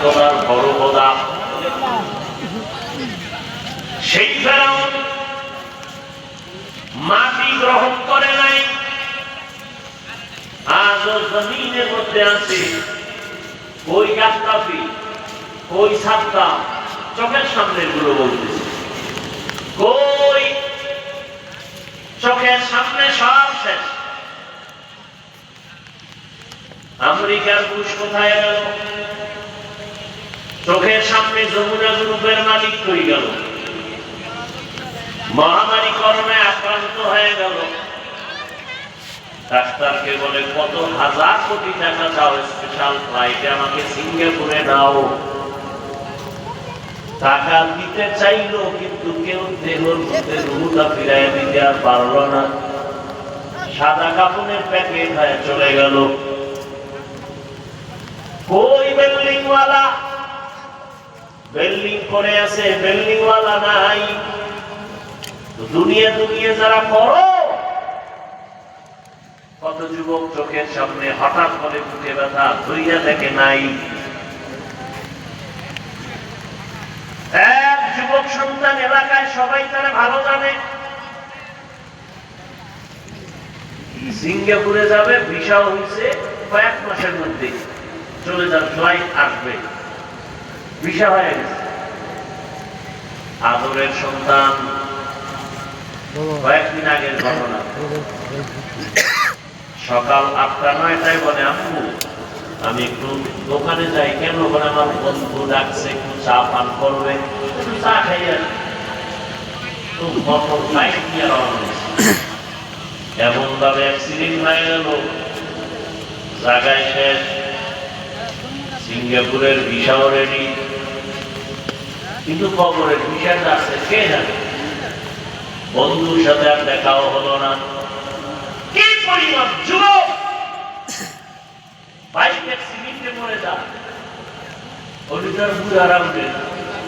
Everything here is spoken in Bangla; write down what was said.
তোলার বড় খোদা। সেই ফেরাউন মাটি গ্রহণ করে নাই, আজও জমিনের মধ্যে আছে। ওই গাদ্দাফি, ওই সাদ্দাম, চোখের সামনে গুলো বলতেছে, কই চোখের সামনে সব শেষ। আমেরিকার বুশ কোথায় গেল? চোখের সামনে যমুনা গ্রুপের মালিক কই গেল? মহামারী করোনায় আক্রান্ত হয়ে গেল। ডাক্তারকে বলে কত হাজার কোটি টাকা দাও, স্পেশাল ফ্লাইটে আমাকে সিঙ্গাপুরে দাও। টাকা দিতে চাইলো, কিন্তু কেউ দেহর মধ্যে রুহুটা ফিরাই দিতে আর পারলো না। সাদা কাপড়ের প্যাকেট হয়ে চলে গেল। কই বিল্ডিং ওয়ালা? বিল্ডিং করে আছে, বিল্ডিং ওয়ালা নাই। দুনিয়া দুনিয়া যারা করো, কত যুবক চোখের সামনে হঠাৎ করে বুকে ব্যথা, ধৈর্য দেখে নাই। এক যুবক সন্তান এলাকায় সবাই তারা ভালো জানে, সিঙ্গাপুরে যাবে, ভিসা হয়েছে কয়েক মাসের মধ্যে চলে যাবে, ফ্লাইট আসবে, ভিসা হয়ে গেছে। আদরের সন্তান, কয়েকদিন আগের ঘটনা, সকাল 8টা-9টায় বলে, আম্মু আমি একটু দোকানে যাই। কেন? বলে আমার বন্ধু ডাকছে, একটু চা পান করবে, একটু চা খাই। মোটর ফ্লাইট নিয়ে রওনা হয়েছে। এমন ভাবে অ্যাক্সিডেন্ট হয়ে গেল, জায়গায় শেষ। সিঙ্গাপুরের ভিসাও রেডি, কিন্তু কবরের ভিসাটা আছে কে জানে। বন্ধুর সাথে আর দেখাও হলো না। কি পরিমাণ যুবক বাইক অ্যাক্সিডেন্টে মরে যায়, ওইটার বুড়ারা উঠে